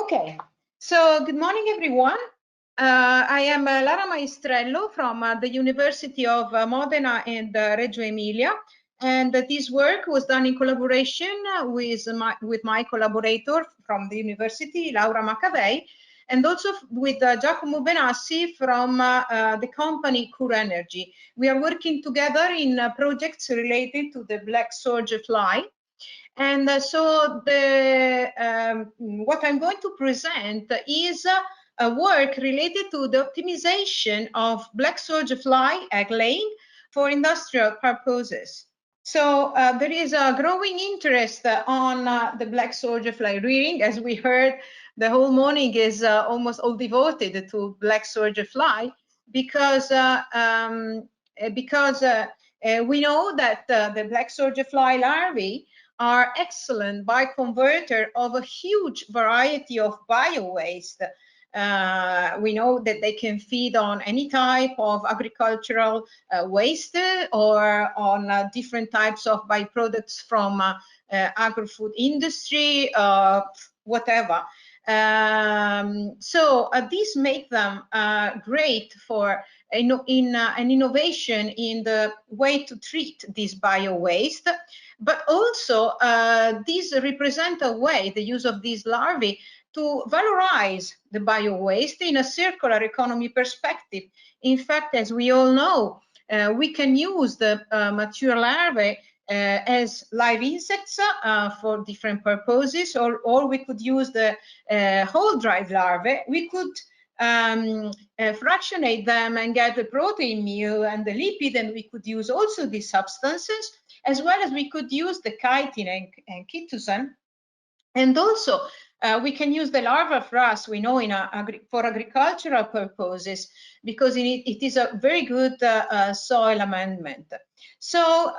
Okay, so good morning, everyone. I am Lara Maestrello from the University of Modena and Reggio Emilia, and this work was done in collaboration with my collaborator from the university, Laura Maccavei, and also with Giacomo Benassi from the company Cura Energy. We are working together in projects related to the black soldier fly. And so what I'm going to present is a work related to the optimization of black soldier fly egg laying for industrial purposes. So there is a growing interest on the black soldier fly rearing. As we heard, the whole morning is almost all devoted to black soldier fly because we know that the black soldier fly larvae are excellent bioconverter of a huge variety of bio-waste. We know that they can feed on any type of agricultural waste or on different types of byproducts from agri-food industry, whatever. So these make them great for an innovation in the way to treat this bio-waste. But also, these represent a way, the use of these larvae, to valorize the bio-waste in a circular economy perspective. In fact, as we all know, we can use the mature larvae as live insects for different purposes, or we could use the whole dried larvae. We could fractionate them and get the protein meal and the lipid, and we could use also these substances, as well as we could use the chitin and chitosan. And also, we can use the larva frass, we know, for agricultural purposes, because it is a very good soil amendment. So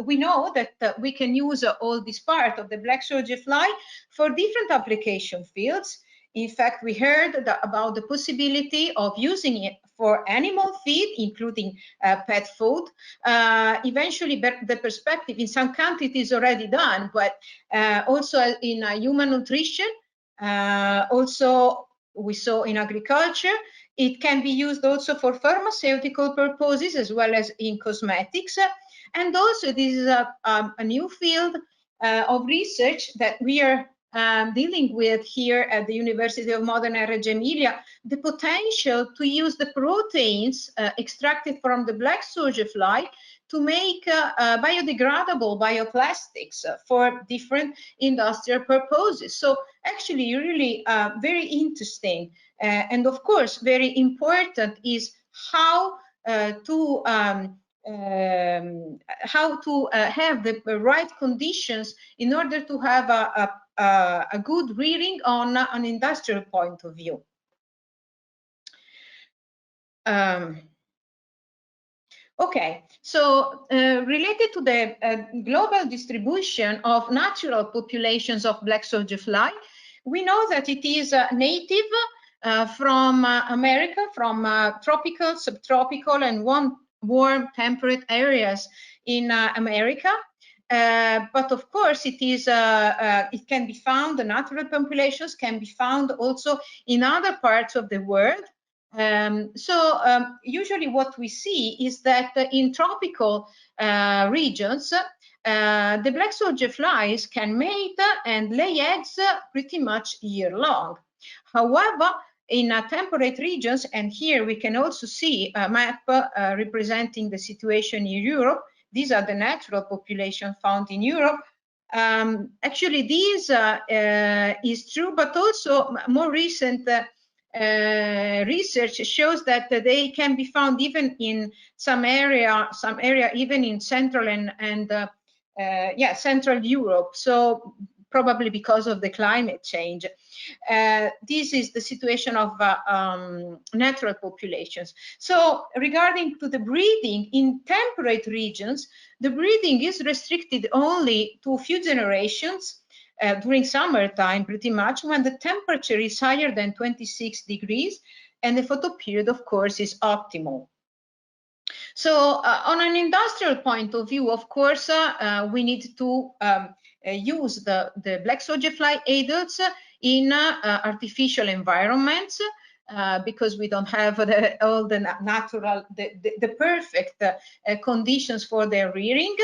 we know that we can use all this part of the black soldier fly for different application fields. In fact, we heard about the possibility of using it for animal feed, including pet food. Eventually, the perspective in some countries is already done, but also in human nutrition, also we saw in agriculture. It can be used also for pharmaceutical purposes as well as in cosmetics. And also this is a new field of research that we are dealing with here at the University of Modena and Reggio Emilia, the potential to use the proteins extracted from the black soldier fly to make biodegradable bioplastics for different industrial purposes. So actually really very interesting. And of course, very important is how to have the right conditions in order to have a good rearing on an industrial point of view. Okay, so related to the global distribution of natural populations of black soldier fly, we know that it is native from America, from tropical, subtropical, and warm temperate areas in America. But of course, it can be found, the natural populations can be found also in other parts of the world. Usually what we see is that in tropical regions, the black soldier flies can mate and lay eggs pretty much year long. However, in temperate regions, and here we can also see a map representing the situation in Europe. These are the natural population found in Europe. Actually, this is true, but also more recent research shows that they can be found even in some area even in Central and Central Europe. So probably because of the climate change. This is the situation of natural populations. So regarding to the breeding in temperate regions, the breeding is restricted only to a few generations during summertime, pretty much, when the temperature is higher than 26 degrees and the photoperiod, of course, is optimal. So on an industrial point of view, of course, we need to use the black soldier fly adults in artificial environments because we don't have all the natural, the perfect conditions for their rearing.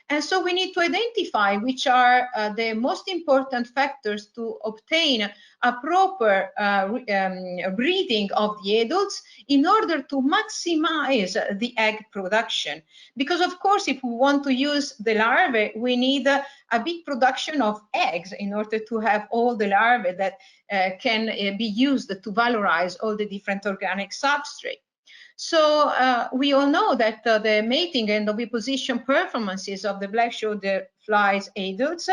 And so we need to identify which are the most important factors to obtain a proper breeding of the adults in order to maximize the egg production. Because of course, if we want to use the larvae, we need a big production of eggs in order to have all the larvae that can be used to valorize all the different organic substrate. So we all know that the mating and oviposition performances of the black soldier flies adults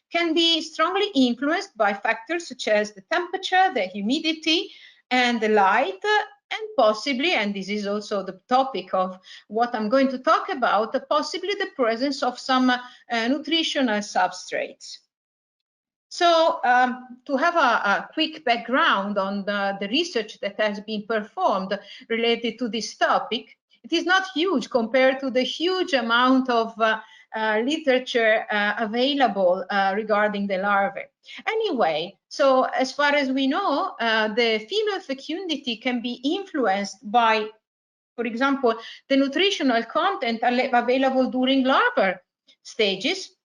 can be strongly influenced by factors such as the temperature, the humidity, and the light, and possibly, and this is also the topic of what I'm going to talk about, possibly the presence of some nutritional substrates. So to have a quick background on the research that has been performed related to this topic, it is not huge compared to the huge amount of literature available regarding the larvae. Anyway, so as far as we know, the female fecundity can be influenced by, for example, the nutritional content available during larval stages,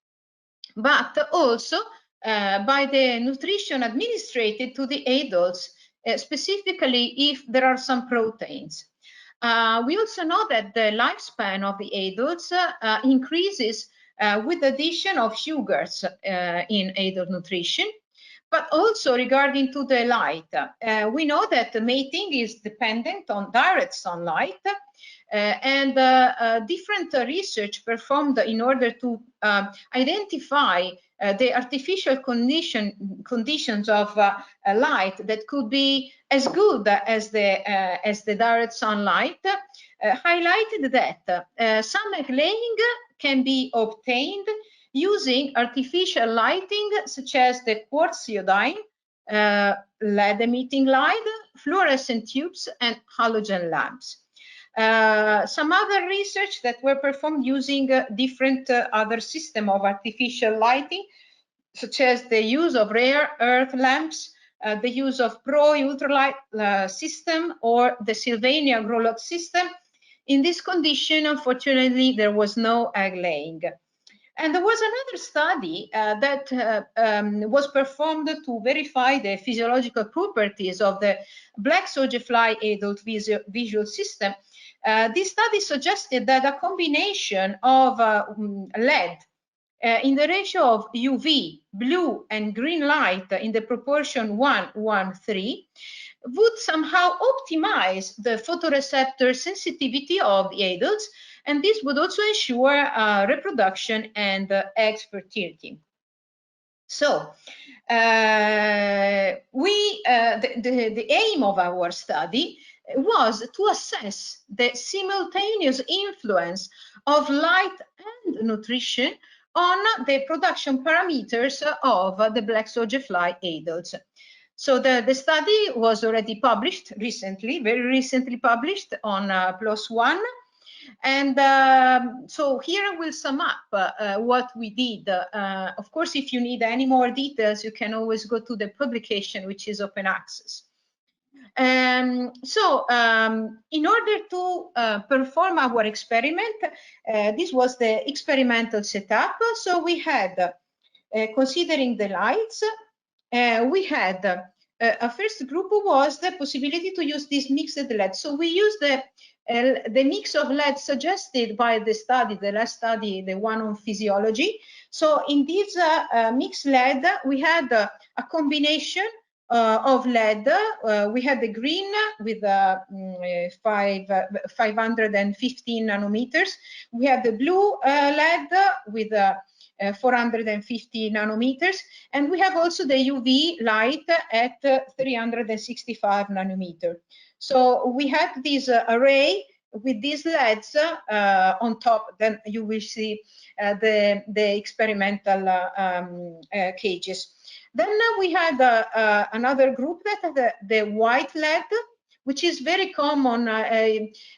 but also by the nutrition administered to the adults, specifically if there are some proteins. We also know that the lifespan of the adults increases with the addition of sugars in adult nutrition, but also regarding to the light. We know that the mating is dependent on direct sunlight, and different research performed in order to identify the artificial conditions of light that could be as good as the direct sunlight, highlighted that some egg laying can be obtained using artificial lighting such as the quartz iodine, LED emitting light, fluorescent tubes, and halogen lamps. Some other research that were performed using different other system of artificial lighting, such as the use of rare earth lamps, the use of pro-ultralight system, or the Sylvania grow log system. In this condition, unfortunately, there was no egg laying. And there was another study that was performed to verify the physiological properties of the black soldier fly adult visual system. This study suggested that a combination of LED in the ratio of UV, blue, and green light in the proportion 1:3 would somehow optimize the photoreceptor sensitivity of the adults, and this would also ensure reproduction and egg fertility. So the aim of our study was to assess the simultaneous influence of light and nutrition on the production parameters of the black soldier fly adults. So the study was already published recently, very recently published on PLOS ONE. And so here I will sum up what we did. Of course, if you need any more details, you can always go to the publication, which is open access. In order to perform our experiment, this was the experimental setup. So we had, considering the lights, we had a first group was the possibility to use this mixed LED. So we used the mix of LED suggested by the study, the last study, the one on physiology. So in this mixed LED, we had a combination of LED. We had the green with 515 nanometers. We had the blue LED with 450 nanometers, and we have also the UV light at 365 nanometer. So we had this array with these LEDs on top. Then you will see the experimental cages. Then we had another group that had the white LED which is very common.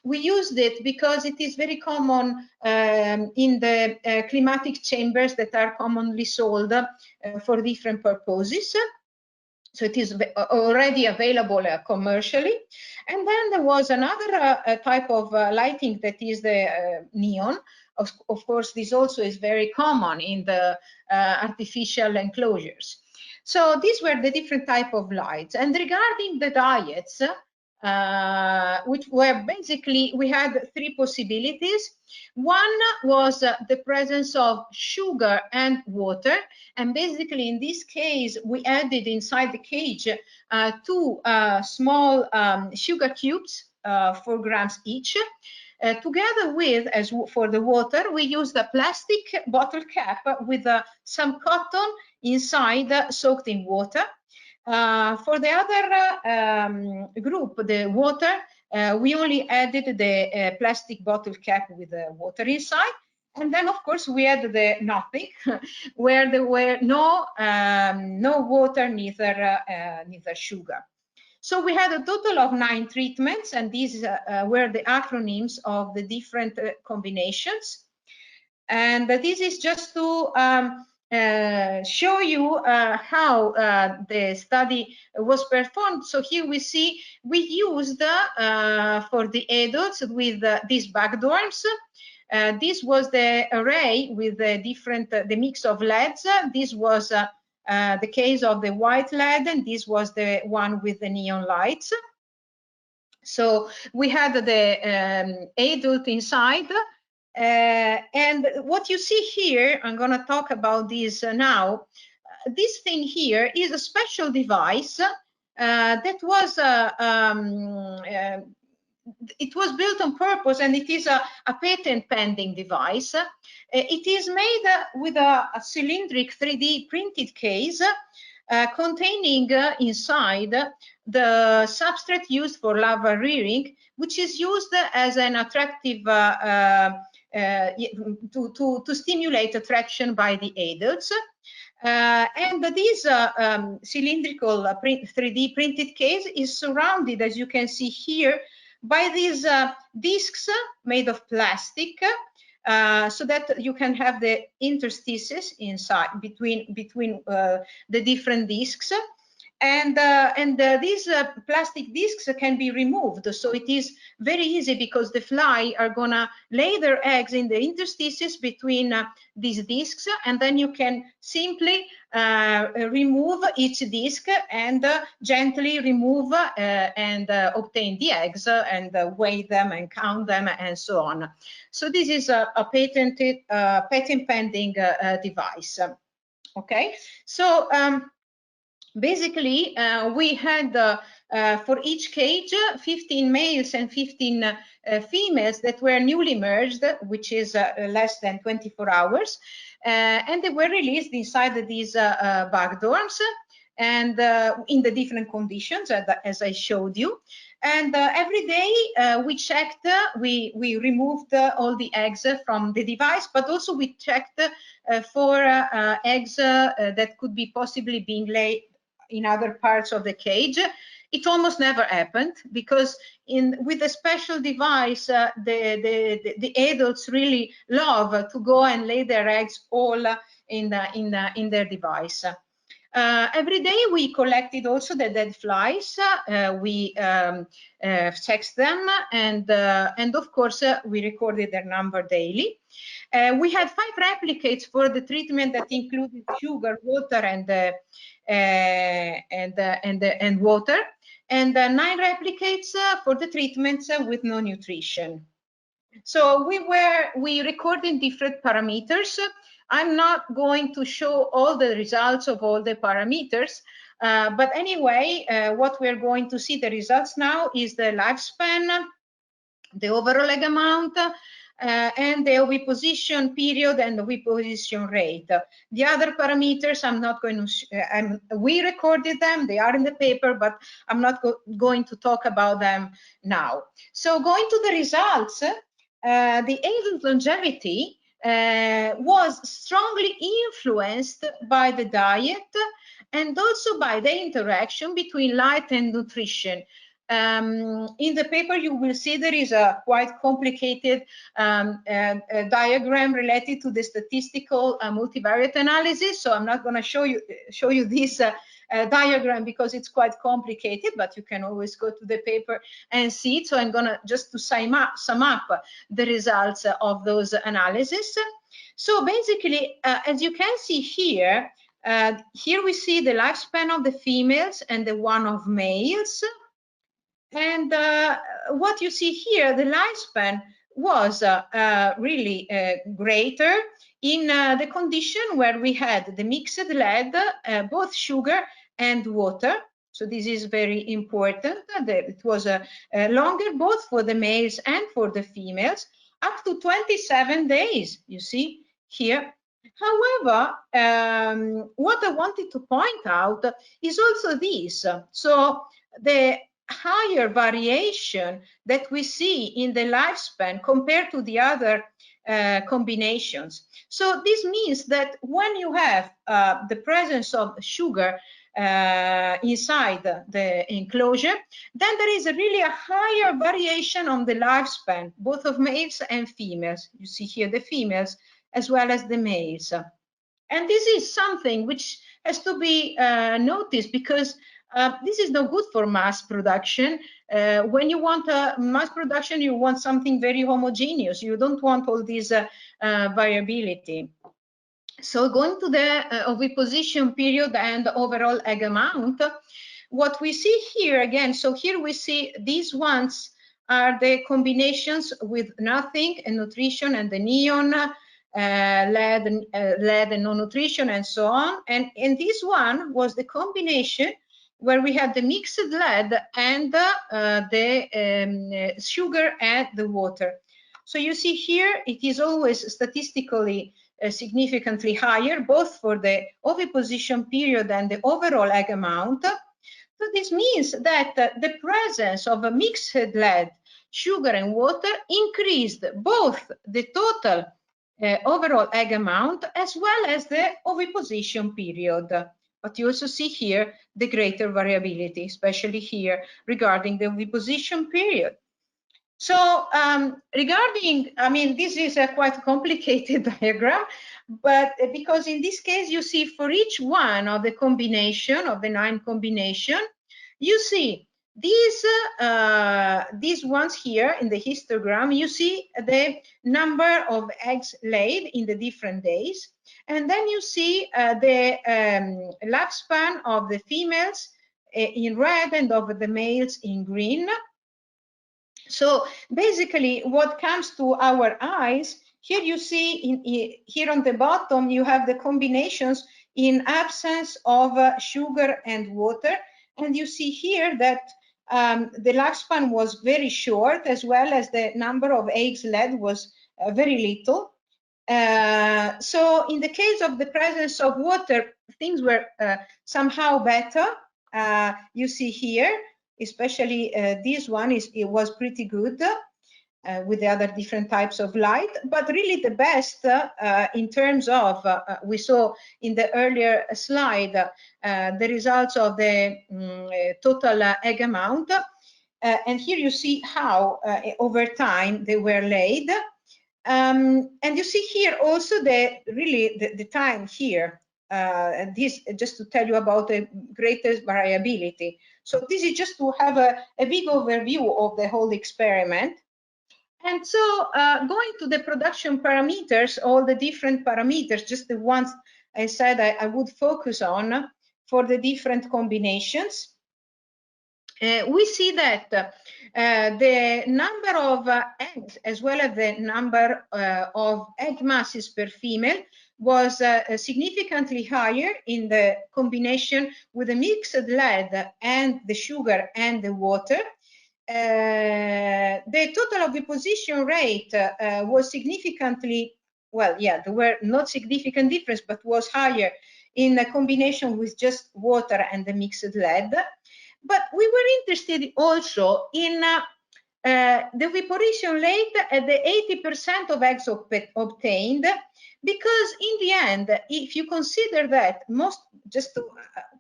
We used it because it is very common in the climatic chambers that are commonly sold for different purposes. So it is already available commercially. And then there was another type of lighting that is the neon. Of course, this also is very common in the artificial enclosures. So these were the different type of lights. And regarding the diets, which were basically, we had three possibilities. One was the presence of sugar and water, and basically in this case we added inside the cage two small sugar cubes, 4 grams each. Together with, as for the water, we used a plastic bottle cap with some cotton inside soaked in water. For the other group, the water, we only added the plastic bottle cap with the water inside. And then, of course, we had the nothing, where there were no water, neither sugar. So we had a total of 9 treatments, and these were the acronyms of the different combinations. And this is just to show you how the study was performed. So here we see we used for the adults with these backdorms. This was the array with the different, the mix of LEDs. This was the case of the white LED, and this was the one with the neon lights. So we had the adult inside. And what you see here, I'm going to talk about this now. This thing here is a special device that was it was built on purpose, and it is a patent pending device. It is made with a cylindric 3D printed case containing inside the substrate used for larva rearing, which is used as an attractive to stimulate attraction by the adults. And this cylindrical 3D printed case is surrounded, as you can see here, by these discs made of plastic, so that you can have the interstices inside between the different discs. And these plastic discs can be removed, so it is very easy because the fly are gonna lay their eggs in the interstices between these discs, and then you can simply remove each disc and gently remove and obtain the eggs and weigh them and count them and so on. So this is a patented, patent pending device. Okay, so basically, we had for each cage 15 males and 15 females that were newly merged, which is less than 24 hours, and they were released inside these backdorms and in the different conditions as I showed you. And every day we checked, we removed all the eggs from the device, but also we checked for eggs that could be possibly being laid in other parts of the cage. It almost never happened because with a special device, the adults really love to go and lay their eggs all in their device. Every day we collected also the dead flies. We checked them, and of course we recorded their number daily. We had 5 replicates for the treatment that included sugar, water, and water, and 9 replicates for the treatments with no nutrition. So we recorded different parameters. I'm not going to show all the results of all the parameters, but anyway, what we're going to see the results now is the lifespan, the overall egg amount, and the oviposition period and the oviposition rate. The other parameters I'm not going to, we recorded them, they are in the paper, but I'm not going to talk about them now. So going to the results, the adult longevity was strongly influenced by the diet and also by the interaction between light and nutrition. In the paper, you will see there is a quite complicated diagram related to the statistical multivariate analysis. So I'm not going to show you this diagram because it's quite complicated, but you can always go to the paper and see it. So I'm going to just to sum up the results of those analyses. So basically, as you can see here, here we see the lifespan of the females and the one of males. And what you see here, the lifespan was really greater in the condition where we had the mixed lead, both sugar and water. So this is very important. It was longer both for the males and for the females, up to 27 days, you see here. However, what I wanted to point out is also this. So the higher variation that we see in the lifespan compared to the other combinations. So this means that when you have the presence of sugar inside the enclosure, then there is really a higher variation on the lifespan, both of males and females. You see here the females as well as the males. And this is something which has to be noticed because this is not good for mass production. When you want mass production, you want something very homogeneous. You don't want all this variability. So going to the oviposition period and overall egg amount, what we see here again, so here we see these ones are the combinations with nothing and nutrition and the neon, lead and no nutrition and so on. And this one was the combination where we had the mixed lead and the sugar and the water. So you see here, it is always statistically significantly higher, both for the oviposition period and the overall egg amount. So this means that the presence of a mixed lead, sugar and water increased both the total overall egg amount as well as the oviposition period. But you also see here the greater variability, especially here regarding the oviposition period. So regarding, I mean, this is a quite complicated diagram, but because in this case, you see for each one of the combination of the 9 combination, you see these ones here in the histogram, you see the number of eggs laid in the different days. And then you see the lifespan of the females in red and of the males in green. So basically what comes to our eyes, here you see here on the bottom, you have the combinations in absence of sugar and water. And you see here that the lifespan was very short, as well as the number of eggs laid was very little. So in the case of the presence of water, things were somehow better. You see here, especially this one it was pretty good with the other different types of light, but really the best in terms of we saw in the earlier slide the results of the total egg amount, and here you see how over time they were laid, and you see here also the time here. And this just to tell you about the greatest variability. So this is just to have a big overview of the whole experiment. And so going to the production parameters, all the different parameters, just the ones I said I would focus on for the different combinations. We see that the number of eggs as well as the number of egg masses per female was significantly higher in the combination with the mixed lead and the sugar and the water. The total oviposition rate was significantly, well, yeah, there were not significant difference, but was higher in a combination with just water and the mixed lead. But we were interested also in the oviposition rate at the 80% of eggs obtained, because in the end, if you consider that just to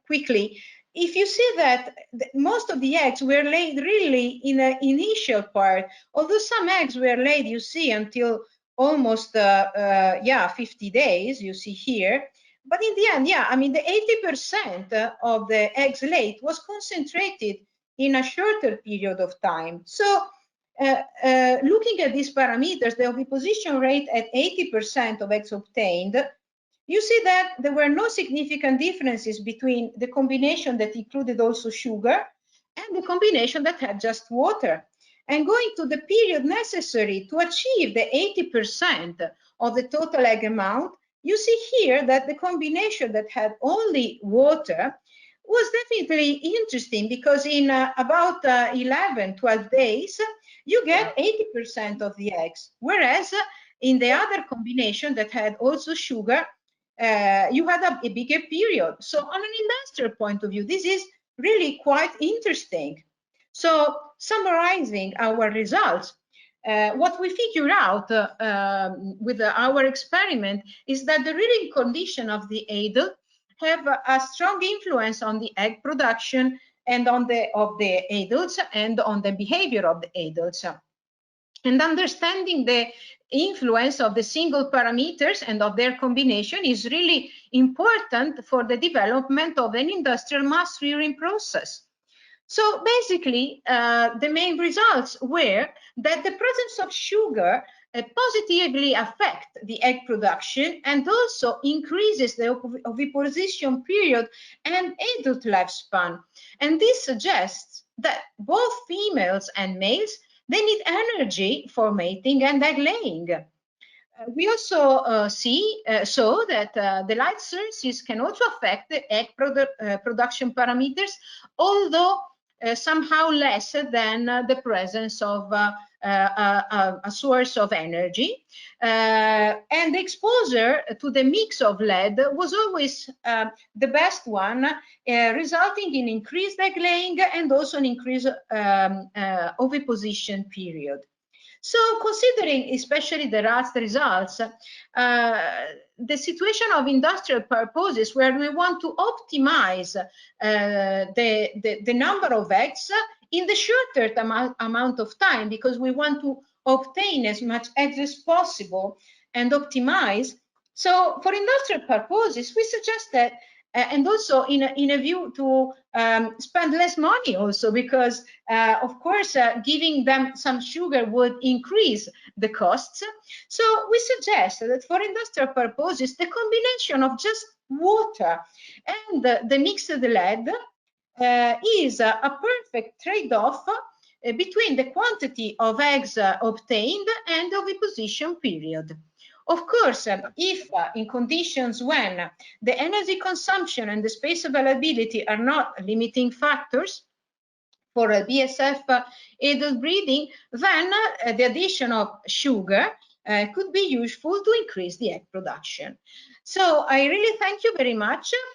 quickly, if you see that most of the eggs were laid really in the initial part, although some eggs were laid, you see, until almost 50 days, you see here. But in the end, yeah, I mean, the 80% of the eggs laid was concentrated in a shorter period of time. So looking at these parameters, the oviposition rate at 80% of eggs obtained, you see that there were no significant differences between the combination that included also sugar and the combination that had just water. And going to the period necessary to achieve the 80% of the total egg amount, you see here that the combination that had only water was definitely interesting, because in about 11, 12 days, you get 80% of the eggs, whereas in the other combination that had also sugar, you had a bigger period. So on an industrial point of view, this is really quite interesting. So summarizing our results, what we figure out with our experiment is that the rearing condition of the adult have a strong influence on the egg production and on the adults and on the behavior of the adults. And understanding the influence of the single parameters and of their combination is really important for the development of an industrial mass rearing process. So basically, the main results were that the presence of sugar positively affects the egg production and also increases the oviposition period and adult lifespan. And this suggests that both females and males, they need energy for mating and egg laying. We also saw that the light sources can also affect the egg production parameters, although somehow less than the presence of a source of energy. And the exposure to the mix of lead was always the best one, resulting in increased egg laying and also an increased oviposition period. So considering especially the last results, the situation of industrial purposes where we want to optimize the number of eggs in the shorter amount of time, because we want to obtain as much eggs as possible and optimize. So for industrial purposes, we suggest that, and also in a view to spend less money also, because of course giving them some sugar would increase the costs. So we suggest that for industrial purposes, the combination of just water and the mixed lead is a perfect trade-off between the quantity of eggs obtained and the oviposition period. Of course, if in conditions when the energy consumption and the space availability are not limiting factors for BSF adult breeding, then the addition of sugar could be useful to increase the egg production. So I really thank you very much